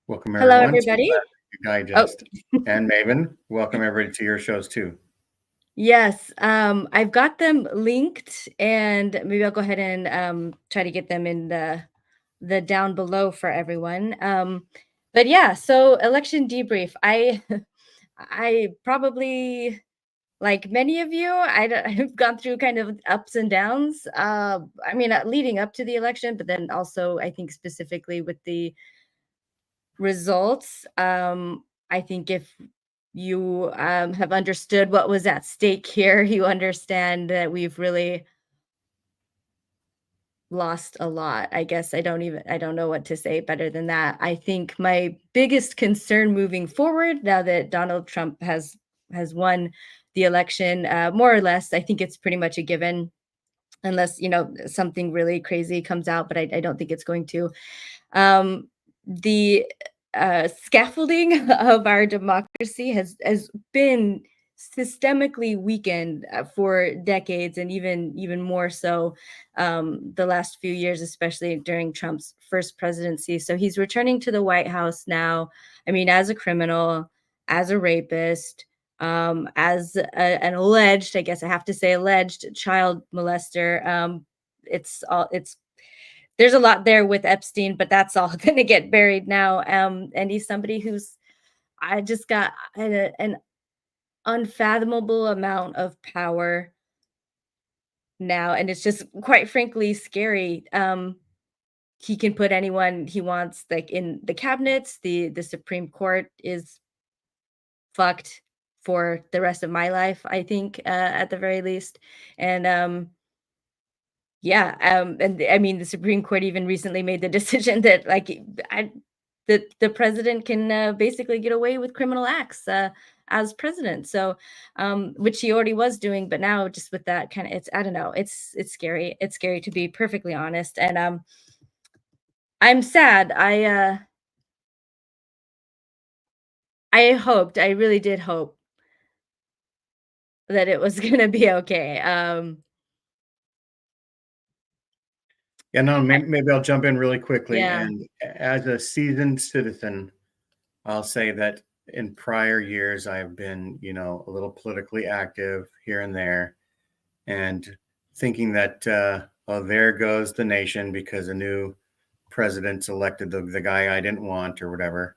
Welcome Hello, everyone to everybody. Digest and Maven. Welcome everybody to your shows too. Yes, I've got them linked, and maybe I'll go ahead and try to get them in the down below for everyone. But yeah, so election debrief. I probably, like many of you, I've gone through kind of ups and downs. I mean, leading up to the election, but then also I think specifically with the results. I think if you have understood what was at stake here, you understand that we've really lost a lot. I guess I don't know what to say better than that. I think my biggest concern moving forward, now that Donald Trump has won the election, more or less, I think it's pretty much a given, unless something really crazy comes out, but I don't think it's going to. The scaffolding of our democracy has been systemically weakened for decades, and even more so the last few years, especially during Trump's first presidency. So he's returning to the White House now. I mean, as a criminal, as a rapist, as an alleged, I guess I have to say, alleged child molester. It's there's a lot there with Epstein, but that's all going to get buried now. And he's somebody who's, I just got an unfathomable amount of power now, and it's just quite frankly scary. He can put anyone he wants, like, in the cabinets. The Supreme Court is fucked for the rest of my life, I think, at the very least. And yeah, and I mean, the Supreme Court even recently made the decision that, like, the president can basically get away with criminal acts as president. So, which he already was doing, but now just with that kind of, it's, I don't know, it's scary. It's scary, to be perfectly honest. And I'm sad. I really did hope that it was gonna be okay. Yeah, no, maybe I'll jump in really quickly. Yeah. And as a seasoned citizen, I'll say that in prior years, I've been, a little politically active here and there, and thinking that, oh, there goes the nation because a new president's elected the guy I didn't want or whatever.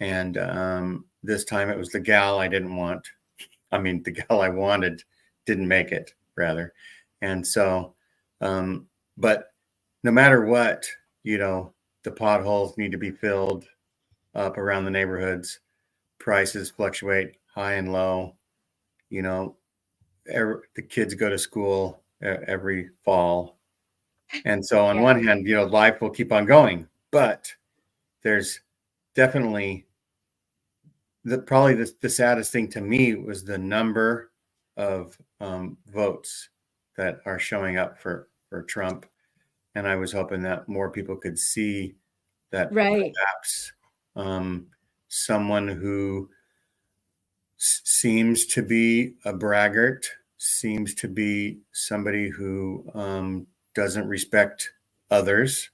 And this time it was the gal I didn't want. I mean, the gal I wanted didn't make it, rather. And so, but no matter what, the potholes need to be filled up around the neighborhoods. Prices fluctuate high and low. The kids go to school every fall. And so on one hand, life will keep on going, but there's definitely probably the saddest thing to me was the number of votes that are showing up for Trump. And I was hoping that more people could see that perhaps someone who seems to be a braggart, seems to be somebody who doesn't respect others.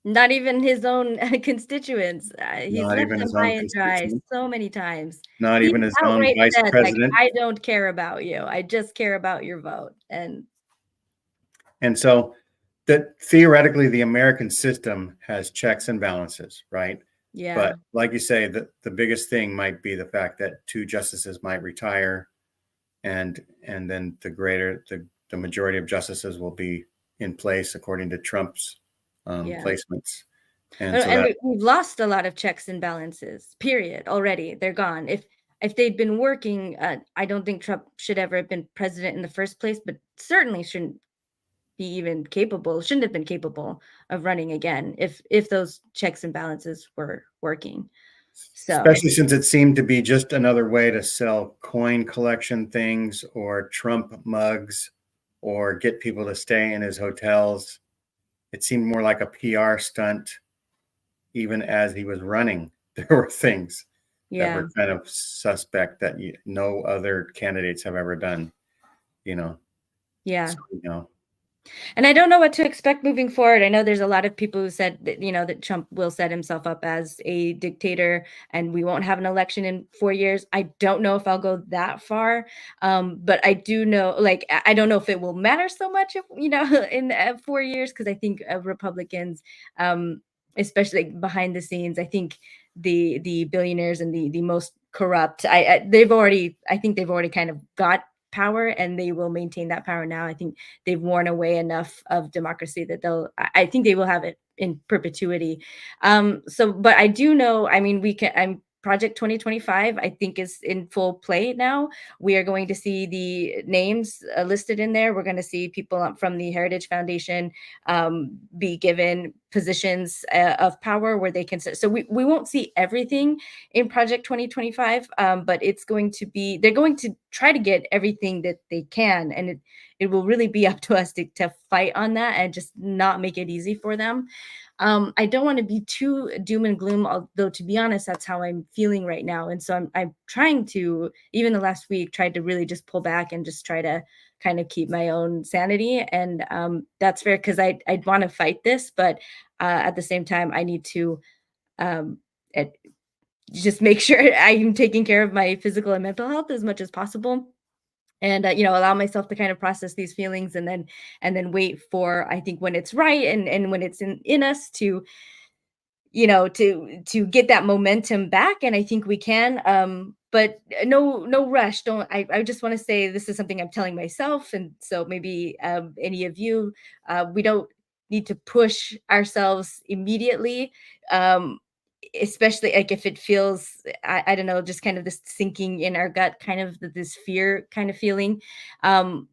Not even his own constituents. He's left them high and dry so many times. Not even his own vice president. Like, I don't care about you. I just care about your vote. And so that theoretically the American system has checks and balances, right? Yeah. But like you say, the biggest thing might be the fact that 2 justices might retire, and then the majority of justices will be in place according to Trump's placements. And so we've lost a lot of checks and balances, period, already. They're gone. If they'd been working, I don't think Trump should ever have been president in the first place, but certainly shouldn't have been capable of running again if those checks and balances were working. So, especially since it seemed to be just another way to sell coin collection things or Trump mugs or get people to stay in his hotels. It seemed more like a PR stunt. Even as he was running, there were things that were kind of suspect that no other candidates have ever done, Yeah. So, And I don't know what to expect moving forward. I know there's a lot of people who said that, that Trump will set himself up as a dictator and we won't have an election in 4 years. I don't know if I'll go that far. But I do know, like, I don't know if it will matter so much if, in 4 years, because I think Republicans, especially like, behind the scenes, I think the billionaires and the most corrupt, I think they've already kind of got power and they will maintain that power now. I think they've worn away enough of democracy that I think they will have it in perpetuity. So but I do know, I mean, I'm Project 2025, I think, is in full play now. We are going to see the names listed in there. We're going to see people from the Heritage Foundation be given positions of power where they can. So we won't see everything in Project 2025, but they're going to try to get everything that they can. And it will really be up to us to fight on that and just not make it easy for them. I don't want to be too doom and gloom, although to be honest, that's how I'm feeling right now. And so I'm trying to, even the last week, tried to really just pull back and just try to kind of keep my own sanity. And that's fair because I'd want to fight this, but at the same time, I need to um, just make sure I'm taking care of my physical and mental health as much as possible. And allow myself to kind of process these feelings and then wait for, I think, when it's right and when it's in us to to get that momentum back. And I think we can, but no rush. Don't I just want to say this is something I'm telling myself, and so maybe any of you, we don't need to push ourselves immediately, um especially like if it feels, I don't know, just kind of this sinking in our gut, kind of this fear kind of feeling.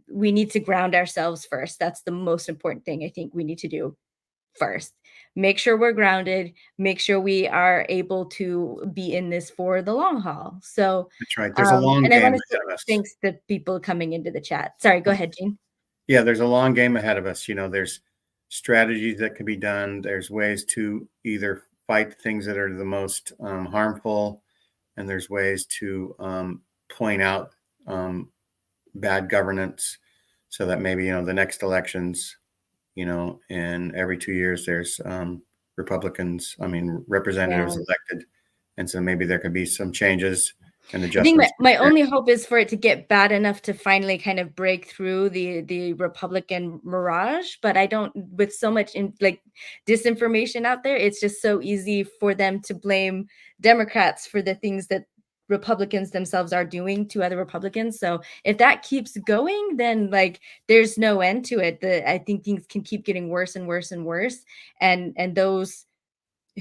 We need to ground ourselves first. That's the most important thing I think we need to do first. Make sure we're grounded, make sure we are able to be in this for the long haul. So, That's right. There's a long and I game want to say ahead of us. thanks to people coming into the chat. Sorry, go ahead, Jean. Yeah, there's a long game ahead of us. There's strategies that can be done. There's ways to either fight the things that are the most harmful, and there's ways to point out bad governance so that maybe, the next elections, in every 2 years, there's representatives Yeah. elected. And so maybe there could be some changes and I think adjustments. my only hope is for it to get bad enough to finally kind of break through the Republican mirage, but I don't, with so much like disinformation out there, it's just so easy for them to blame Democrats for the things that Republicans themselves are doing to other Republicans. So if that keeps going, then like there's no end to it. I think things can keep getting worse and worse and worse. And those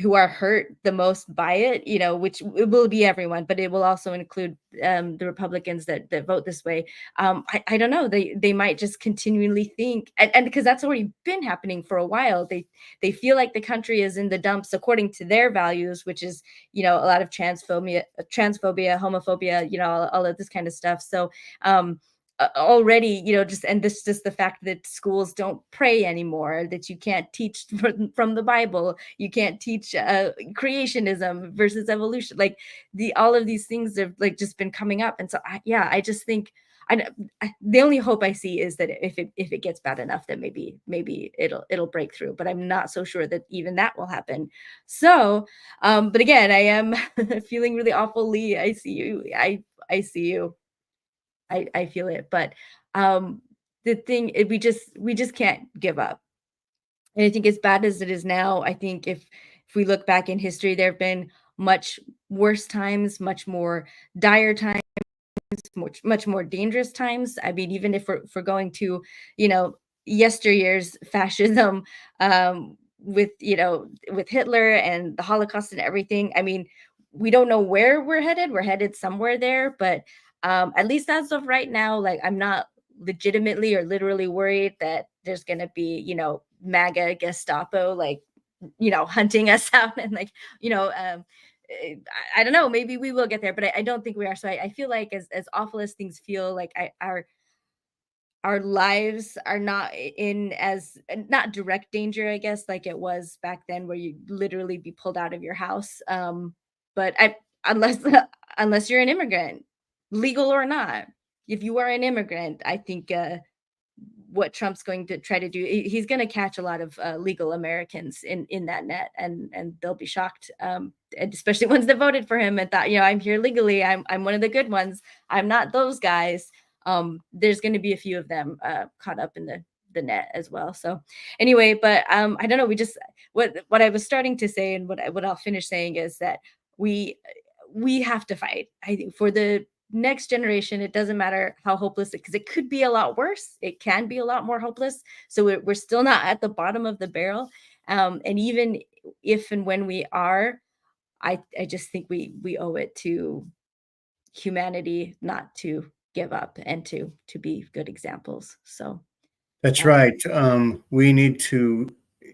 who are hurt the most by it, which it will be everyone, but it will also include the Republicans that vote this way. I don't know. They might just continually think, and because that's already been happening for a while. They feel like the country is in the dumps according to their values, which is a lot of transphobia, homophobia, all of this kind of stuff. So already, just the fact that schools don't pray anymore, that you can't teach from the Bible, you can't teach creationism versus evolution, like all of these things have like just been coming up. And so I just think the only hope I see is that if it gets bad enough, that maybe it'll break through, but I'm not so sure that even that will happen. So but again, I am feeling really awful. Lee, I see you. I see you. I feel it, but the thing we just can't give up. And I think as bad as it is now, I think if we look back in history, there have been much worse times, much more dire times, much more dangerous times. I mean, even if we're going to, yesteryear's fascism, with Hitler and the Holocaust and everything. I mean, we don't know where we're headed. We're headed somewhere there, but at least as of right now, like I'm not legitimately or literally worried that there's gonna be, MAGA Gestapo, like, hunting us out and like, I don't know, maybe we will get there, but I don't think we are. So I feel like as awful as things feel, like our lives are not in as not direct danger, I guess, like it was back then, where you literally be pulled out of your house. But unless unless you're an immigrant, legal or not, if you are an immigrant, I think what Trump's going to try to do. He's going to catch a lot of legal Americans in that net, and they'll be shocked, and especially ones that voted for him and thought, I'm here legally. I'm one of the good ones. I'm not those guys. There's going to be a few of them caught up in the net as well. So anyway, but I don't know. We just what I was starting to say, and what I'll finish saying is that we have to fight. I think for the next generation, it doesn't matter how hopeless because it could be a lot worse. It can be a lot more hopeless. So we're still not at the bottom of the barrel. And even if and when we are, I just think we owe it to humanity not to give up and to be good examples. So That's um, right. We need to,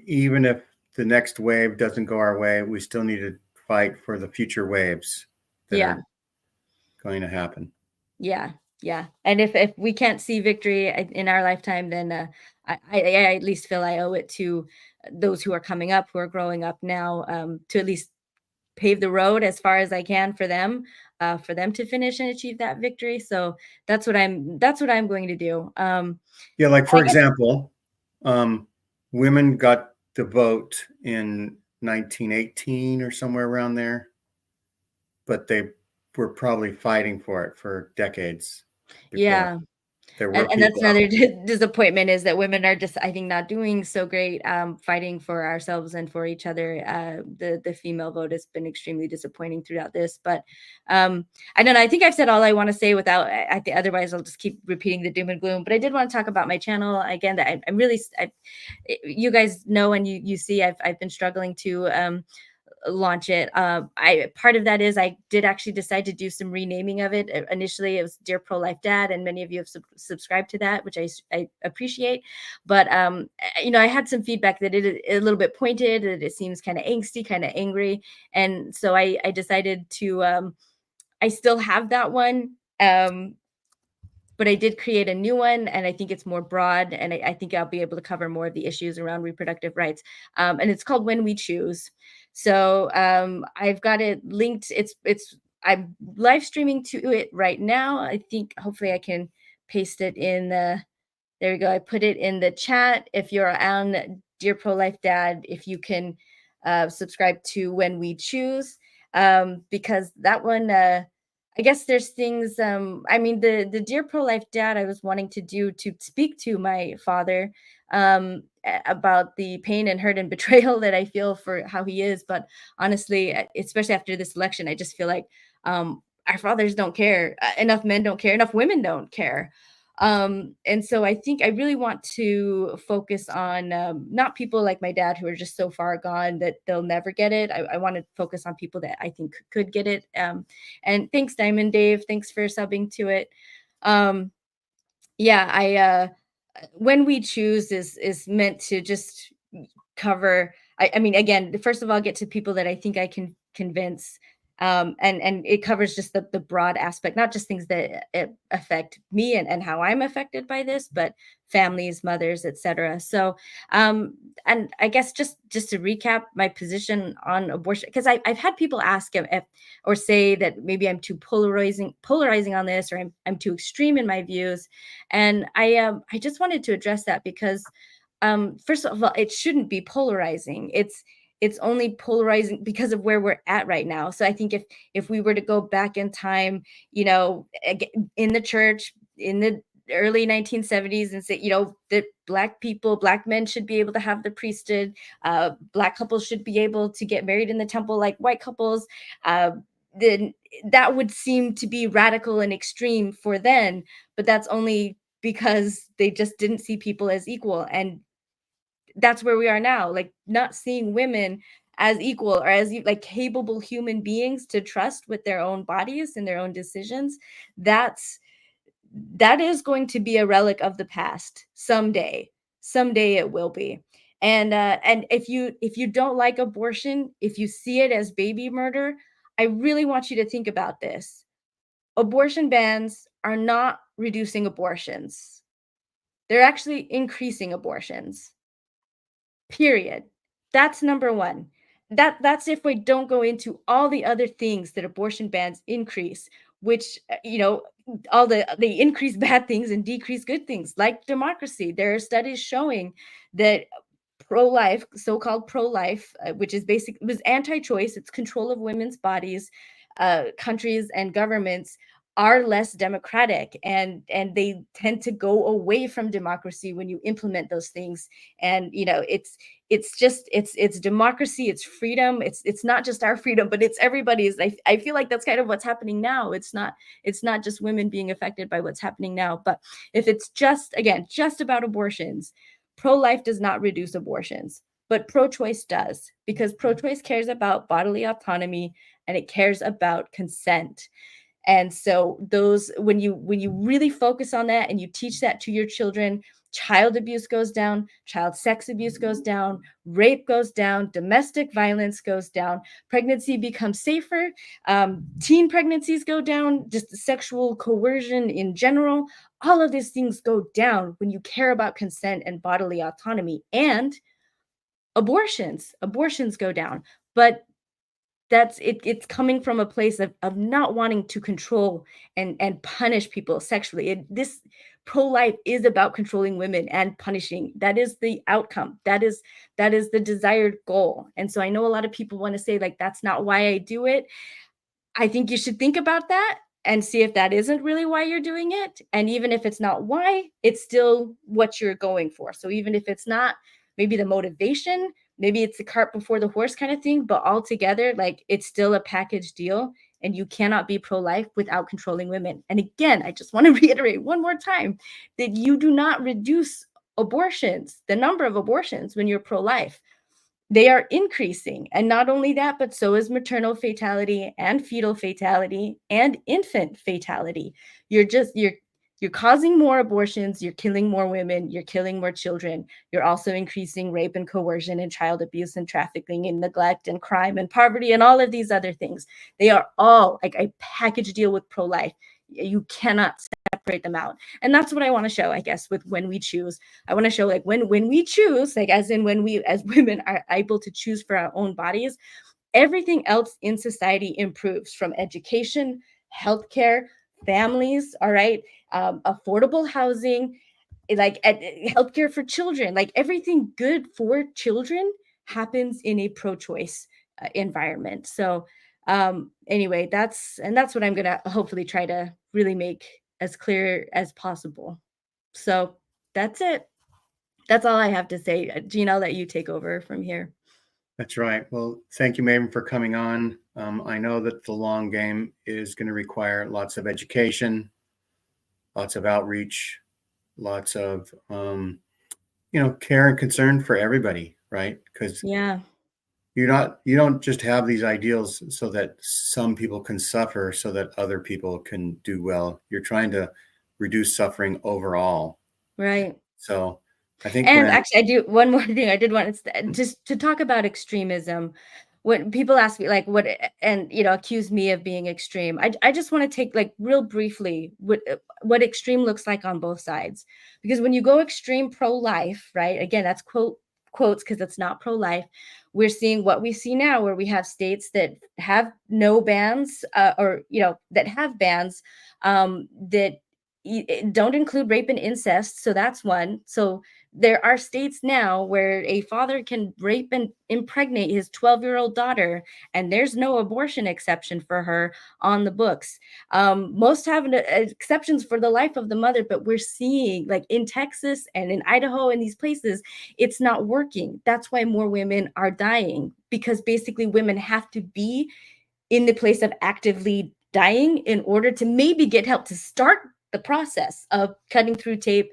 even if the next wave doesn't go our way, we still need to fight for the future waves that yeah. are going to happen. Yeah, yeah. And if we can't see victory in our lifetime, then I at least feel I owe it to those who are coming up, who are growing up now, to at least pave the road as far as I can for them to finish and achieve that victory. So that's what I'm going to do. Yeah, like for I guess example, women got the vote in 1918 or somewhere around there, but they were probably fighting for it for decades before. yeah. There were And that's people out another disappointment is that women are just, I think, not doing so great fighting for ourselves and for each other. The female vote has been extremely disappointing throughout this, but I don't know. I think I've said all I want to say without. I think otherwise I'll just keep repeating the doom and gloom. But I did want to talk about my channel again. That I'm really, you guys know and you see, I've been struggling to launch it. I part of that is I did actually decide to do some renaming of it. Initially, it was Dear Pro Life Dad, and many of you have subscribed to that, which I appreciate. But I had some feedback that it is a little bit pointed, that it seems kind of angsty, kind of angry, and so I decided to. I still have that one. But I did create a new one, and I think it's more broad, and I think I'll be able to cover more of the issues around reproductive rights. And it's called When We Choose. So I've got it linked. I'm live streaming to it right now. I think hopefully I can paste it in the. There we go. I put it in the chat. If you're on Dear Pro Life Dad, if you can subscribe to When We Choose, because that one. I guess there's things. I mean, the Dear Pro Life Dad I was wanting to do to speak to my father about the pain and hurt and betrayal that I feel for how he is. But honestly, especially after this election, I just feel like our fathers don't care. Enough men don't care. Enough women don't care. And so I think I really want to focus on not people like my dad who are just so far gone that they'll never get it. I want to focus on people that I think could get it. And thanks, Diamond Dave. Thanks for subbing to it. Um, yeah, I When We Choose is meant to just cover. I mean, again, first of all, get to people that I think I can convince. And it covers just the broad aspect, not just things that affect me and how I'm affected by this, but families, mothers, etc. So, and I guess just to recap my position on abortion, because I've had people ask if or say that maybe I'm too polarizing on this, or I'm too extreme in my views, and I just wanted to address that because first of all, it shouldn't be polarizing. It's only polarizing because of where we're at right now. So I think if we were to go back in time, in the church in the early 1970s and say, that black men should be able to have the priesthood, black couples should be able to get married in the temple like white couples, then that would seem to be radical and extreme for then, but that's only because they just didn't see people as equal. And that's where we are now, like not seeing women as equal or as like capable human beings to trust with their own bodies and their own decisions. That is going to be a relic of the past someday. Someday it will be. And if you don't like abortion, if you see it as baby murder, I really want you to think about this. Abortion bans are not reducing abortions. They're actually increasing abortions. Period. That's number one. That's if we don't go into all the other things that abortion bans increase. which, all they increase bad things and decrease good things, like democracy. There are studies showing that pro-life, so-called pro-life, which is basic, was anti-choice, it's control of women's bodies, countries and governments are less democratic, and they tend to go away from democracy when you implement those things. And it's democracy, it's freedom, it's not just our freedom, but it's everybody's. I feel like that's kind of what's happening now. It's not just women being affected by what's happening now. But if it's just, again, just about abortions, pro-life does not reduce abortions, but pro-choice does, because pro-choice cares about bodily autonomy and it cares about consent. And so those, when you really focus on that and you teach that to your children, child abuse goes down, child sex abuse goes down, rape goes down, domestic violence goes down, pregnancy becomes safer, teen pregnancies go down, just sexual coercion in general. All of these things go down when you care about consent and bodily autonomy. And abortions go down. But it's coming from a place of not wanting to control and punish people sexually. This pro-life is about controlling women and punishing. That is the outcome. That is the desired goal. And so I know a lot of people want to say, like, that's not why I do it. I think you should think about that and see if that isn't really why you're doing it. And even if it's not why, it's still what you're going for. So even if it's not maybe the motivation, maybe it's the cart before the horse kind of thing, but altogether, like, it's still a package deal. And you cannot be pro-life without controlling women. And again, I just want to reiterate one more time that you do not reduce abortions, the number of abortions, when you're pro-life. They are increasing. And not only that, but so is maternal fatality and fetal fatality and infant fatality. You're causing more abortions, you're killing more women, you're killing more children. You're also increasing rape and coercion and child abuse and trafficking and neglect and crime and poverty and all of these other things. They are all like a package deal with pro-life. You cannot separate them out. And that's what I want to show, I guess, with When We Choose. I want to show, like, when we choose, like, as in when we as women are able to choose for our own bodies, everything else in society improves, from education, healthcare, families, all right, affordable housing, like healthcare for children, like everything good for children happens in a pro-choice environment. So anyway, that's what I'm gonna hopefully try to really make as clear as possible. So that's it. That's all I have to say. Gina, I'll let you take over from here. That's right. Well, thank you, Maven, for coming on. I know that the long game is going to require lots of education, lots of outreach, lots of care and concern for everybody, right? Because Yeah. you don't just have these ideals so that some people can suffer so that other people can do well. You're trying to reduce suffering overall. Right. So I think And actually, I do one more thing I did want to just to talk about extremism. When people ask me, like, and accuse me of being extreme, I just want to take, like, real briefly what extreme looks like on both sides. Because when you go extreme pro-life, right? Again, that's quotes, because it's not pro-life. We're seeing what we see now, where we have states that have no bans, or that have bans that don't include rape and incest. So that's one. So there are states now where a father can rape and impregnate his 12-year-old daughter, and there's no abortion exception for her on the books. Most have exceptions for the life of the mother, but we're seeing, like, in Texas and in Idaho and these places, it's not working. That's why more women are dying, because basically women have to be in the place of actively dying in order to maybe get help to start the process of cutting through tape,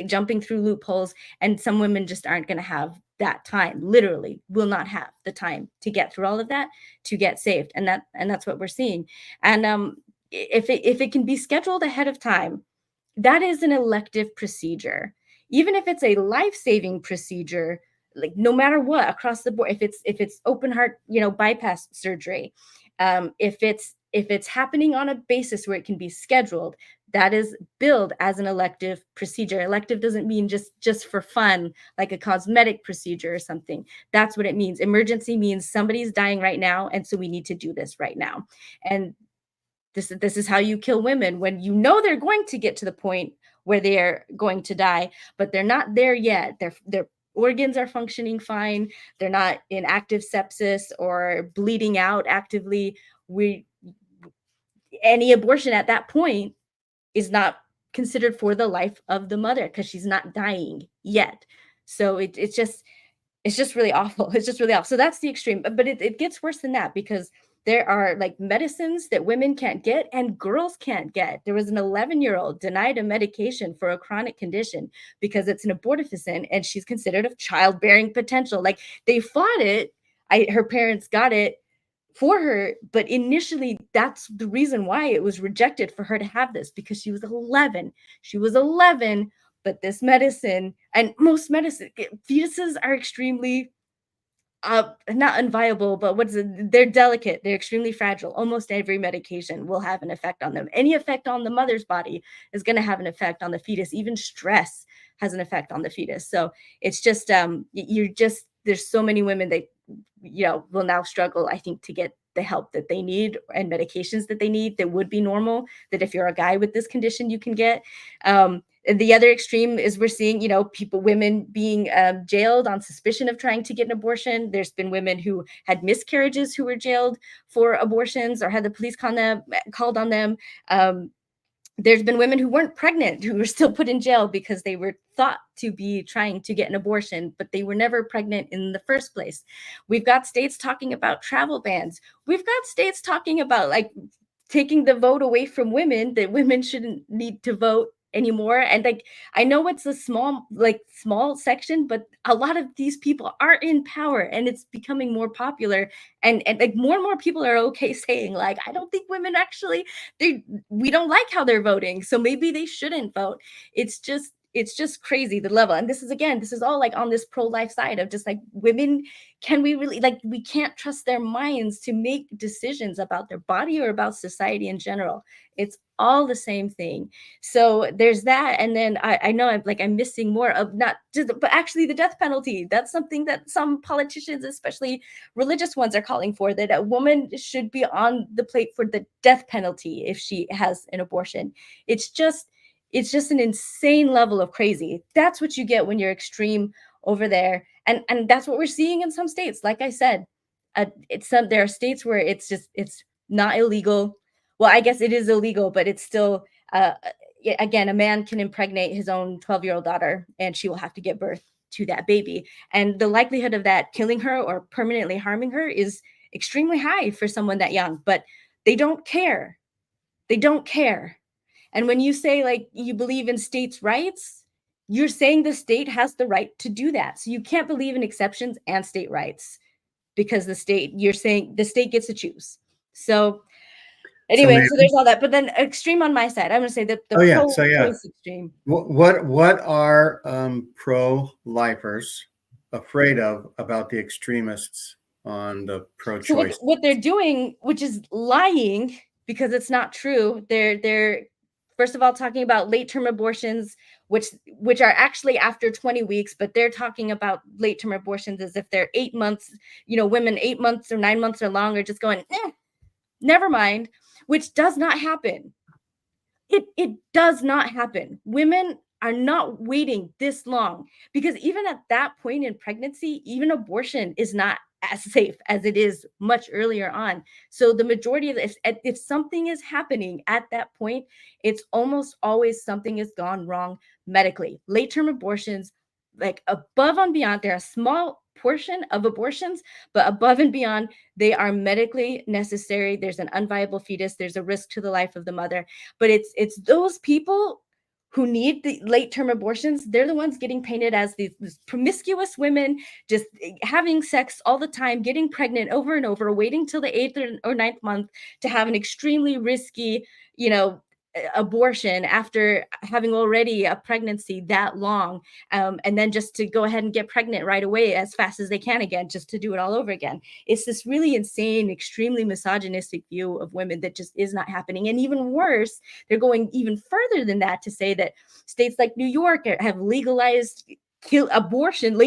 jumping through loopholes. And some women just aren't going to have that time, literally will not have the time to get through all of that to get saved. And that's what we're seeing. And if it can be scheduled ahead of time, that is an elective procedure. Even if it's a life-saving procedure, like, no matter what, across the board, if it's open heart, bypass surgery, if it's happening on a basis where it can be scheduled, that is billed as an elective procedure. Elective doesn't mean just for fun, like a cosmetic procedure or something. That's what it means. Emergency means somebody's dying right now, and so we need to do this right now. And This is how you kill women, when you know they're going to get to the point where they're going to die, but they're not there yet. Their organs are functioning fine. They're not in active sepsis or bleeding out actively. Any abortion at that point is not considered for the life of the mother, because she's not dying yet. So it's just really awful. It's just really awful. So that's the extreme. But it gets worse than that, because there are like medicines that women can't get and girls can't get. There was an 11-year-old denied a medication for a chronic condition because it's an abortifacient and she's considered of childbearing potential. Like, they fought it. Her parents got it for her, but initially that's the reason why it was rejected for her to have this, because she was 11. She was 11, but this medicine, and most medicine, fetuses are extremely not unviable, but they're delicate, they're extremely fragile. Almost every medication will have an effect on them. Any effect on the mother's body is going to have an effect on the fetus. Even stress has an effect on the fetus. So it's just there's so many women that will now struggle, I think, to get the help that they need and medications that they need that would be normal, that if you're a guy with this condition you can get. And the other extreme is we're seeing, women being jailed on suspicion of trying to get an abortion. There's been women who had miscarriages who were jailed for abortions or had the police called on them. There's been women who weren't pregnant who were still put in jail because they were thought to be trying to get an abortion, but they were never pregnant in the first place. We've got states talking about travel bans. We've got states talking about like taking the vote away from women, that women shouldn't need to vote anymore. And like, I know it's a small section, but a lot of these people are in power and it's becoming more popular. And like more and more people are okay saying like, I don't think women actually, we don't like how they're voting, so maybe they shouldn't vote. It's just crazy, the level. And this is all like on this pro-life side of just like, women, can we really, like, we can't trust their minds to make decisions about their body or about society in general. It's all the same thing. So there's that. And then I know I'm missing more of, not just, but actually the death penalty. That's something that some politicians, especially religious ones, are calling for, that a woman should be on the plate for the death penalty if she has an abortion. It's just an insane level of crazy. That's what you get when you're extreme over there. And that's what we're seeing in some states. Like I said, there are states where it's not illegal. Well, I guess it is illegal, but it's still, again, a man can impregnate his own 12-year-old daughter and she will have to give birth to that baby. And the likelihood of that killing her or permanently harming her is extremely high for someone that young, but they don't care. They don't care. And when you say like you believe in states' rights, you're saying the state has the right to do that. So you can't believe in exceptions and state rights, because you're saying the state gets to choose. So anyway, so there's all that. But then extreme on my side, I'm going to say that the pro-choice extreme. What are pro-lifers afraid of about the extremists on the pro-choice? So what they're doing, which is lying, because it's not true. They're first of all talking about late-term abortions, which are actually after 20 weeks, but they're talking about late-term abortions as if they're 8 months, women 8 months or 9 months or longer, just going, never mind, which does not happen. It does not happen. Women are not waiting this long, because even at that point in pregnancy, even abortion is not as safe as it is much earlier on. So the majority of if something is happening at that point, it's almost always something has gone wrong medically. Late-term abortions, like above and beyond, they're a small portion of abortions, but above and beyond, they are medically necessary. There's an unviable fetus. There's a risk to the life of the mother. But it's those people who need the late-term abortions. They're the ones getting painted as these promiscuous women, just having sex all the time, getting pregnant over and over, waiting till the 8th or 9th month to have an extremely risky, abortion after having already a pregnancy that long, and then just to go ahead and get pregnant right away as fast as they can again, just to do it all over again. It's this really insane, extremely misogynistic view of women that just is not happening. And even worse, they're going even further than that to say that states like New York have legalized kill abortion,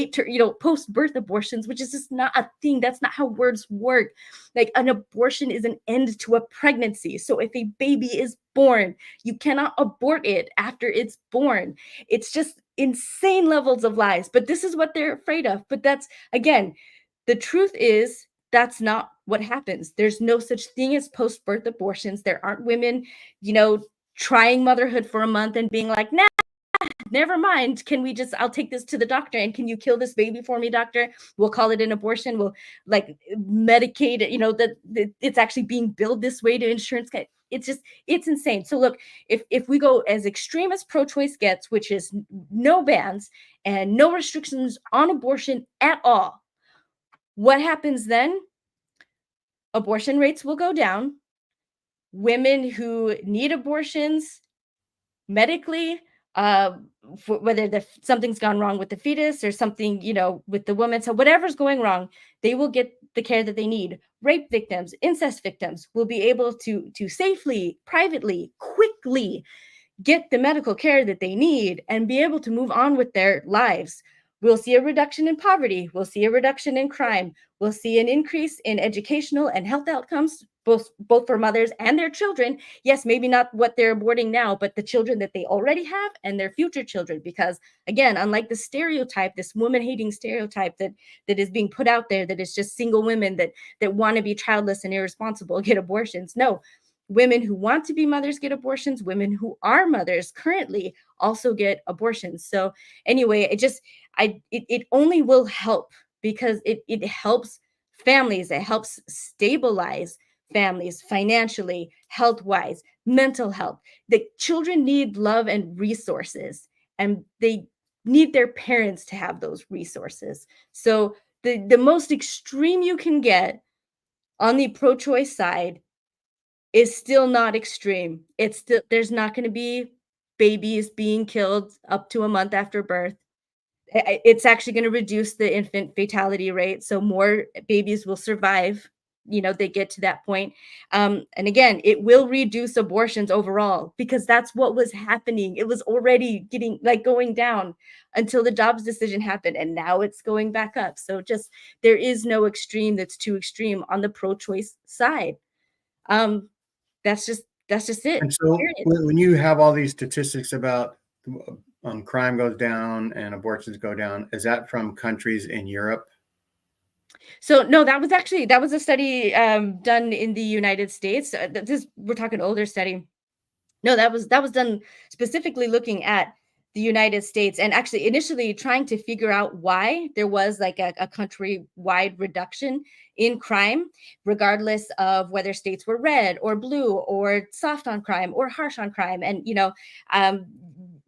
post-birth abortions, which is just not a thing. That's not how words work. Like, an abortion is an end to a pregnancy. So if a baby is born, you cannot abort it after it's born. It's just insane levels of lies. But this is what they're afraid of. But that's, again, the truth is that's not what happens. There's no such thing as post-birth abortions. There aren't women, trying motherhood for a month and being like, nah, never mind. I'll take this to the doctor, and can you kill this baby for me, doctor? We'll call it an abortion. We'll medicate it, that it's actually being billed this way to insurance. It's insane. So look, if we go as extreme as pro-choice gets, which is no bans and no restrictions on abortion at all, what happens then? Abortion rates will go down. Women who need abortions medically, for whether something's gone wrong with the fetus or something, with the woman, so whatever's going wrong, they will get the care that they need. Rape victims, incest victims will be able to safely, privately, quickly get the medical care that they need and be able to move on with their lives. We'll see a reduction in poverty. We'll see a reduction in crime. We'll see an increase in educational and health outcomes, both for mothers and their children. Yes, maybe not what they're aborting now, but the children that they already have and their future children. Because again, unlike the stereotype, this woman-hating stereotype that is being put out there, that is just single women that want to be childless and irresponsible get abortions. No, women who want to be mothers get abortions. Women who are mothers currently also get abortions. So anyway, it only will help, because it helps families. It helps stabilize families financially, health-wise, mental health. The children need love and resources, and they need their parents to have those resources. So the most extreme you can get on the pro-choice side is still not extreme. There's not going to be babies being killed up to a month after birth. It's actually going to reduce the infant fatality rate, so more babies will survive. They get to that point. And again, it will reduce abortions overall, because that's what was happening. It was already going down until the Dobbs decision happened, and now it's going back up. So just, there is no extreme that's too extreme on the pro-choice side. That's just it. And so Period. when you have all these statistics about crime goes down and abortions go down, is that from countries in Europe? So no, that was a study done in the United States. We're talking older study. No, that was done specifically looking at the United States, and actually initially trying to figure out why there was like a country-wide reduction in crime, regardless of whether states were red or blue or soft on crime or harsh on crime, and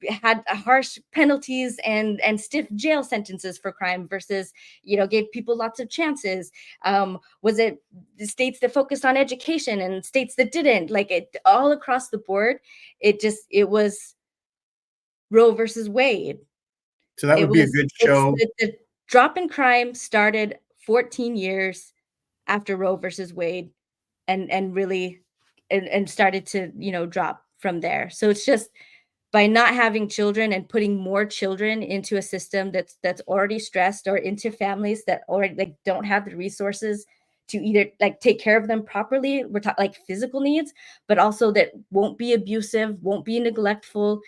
had harsh penalties and stiff jail sentences for crime versus gave people lots of chances. Was it the states that focused on education and states that didn't? Like, it all across the board, it was Roe versus Wade. So that would be a good show. The drop in crime started 14 years after Roe versus Wade, and really and started to drop from there. So it's just by not having children and putting more children into a system that's already stressed, or into families that already don't have the resources to either take care of them properly. We're talking physical needs, but also that won't be abusive, won't be neglectful.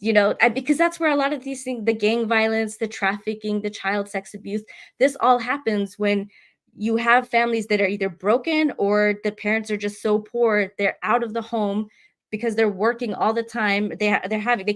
Because that's where a lot of these things, the gang violence, the trafficking, the child sex abuse, this all happens when you have families that are either broken, or the parents are just so poor they're out of the home because they're working all the time. They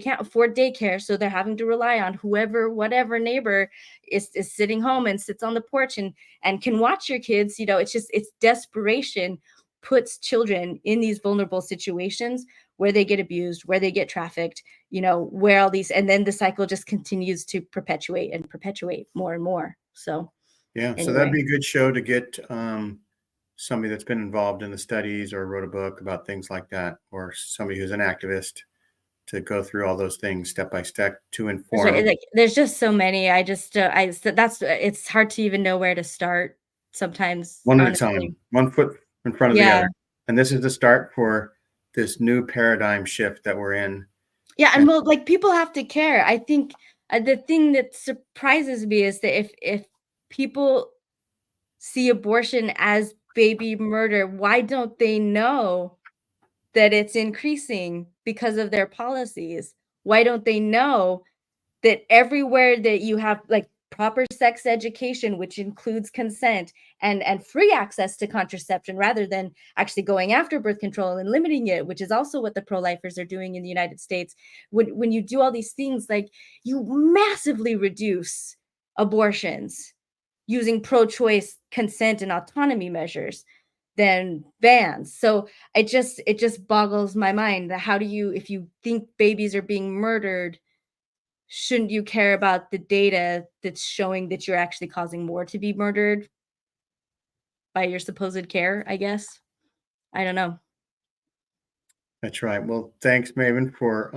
can't afford daycare, so they're having to rely on whatever neighbor is sitting home and sits on the porch and can watch your kids. It's desperation puts children in these vulnerable situations where they get abused, where they get trafficked, where all these, and then the cycle just continues to perpetuate more and more. So yeah, anyway. So that'd be a good show to get somebody that's been involved in the studies or wrote a book about things like that, or somebody who's an activist, to go through all those things step by step to inform. There's just so many. It's hard to even know where to start sometimes. One at a time, one foot in front of the other. And this is the start for this new paradigm shift that we're in. Yeah, and people have to care. I think The thing that surprises me is that if people see abortion as baby murder, why don't they know that it's increasing because of their policies? Why don't they know that everywhere that you have like proper sex education, which includes consent and free access to contraception rather than actually going after birth control and limiting it, which is also what the pro-lifers are doing in the United States. When you do all these things, like you massively reduce abortions using pro-choice consent and autonomy measures than bans. So it just boggles my mind that how do you, if you think babies are being murdered, shouldn't you care about the data that's showing that you're actually causing more to be murdered by your supposed care, I guess? I don't know. That's right. Well, thanks, Maven, for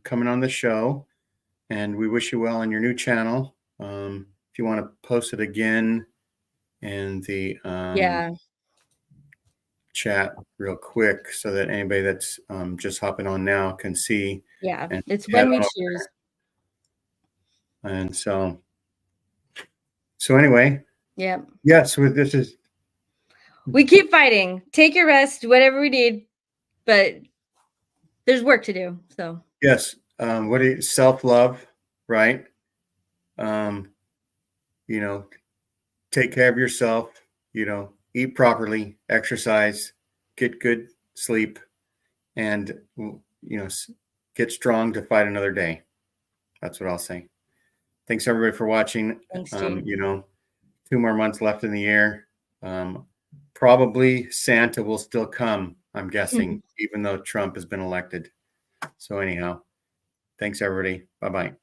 coming on the show, and we wish you well on your new channel. If you want to post it again in the Yeah, chat real quick so that anybody that's just hopping on now can see yeah. and It's head when we on choose. over. And so anyway, Yeah. yes, this is We keep fighting. Take your rest, whatever we need, but there's work to do. So, yes. What is self-love, right? Um, you know, take care of yourself, eat properly, exercise, get good sleep, and get strong to fight another day. That's what I'll say. Thanks everybody for watching. thanks, Gene. 2 more months left in the year. Probably Santa will still come, I'm guessing, even though Trump has been elected. So anyhow, thanks everybody. Bye-bye.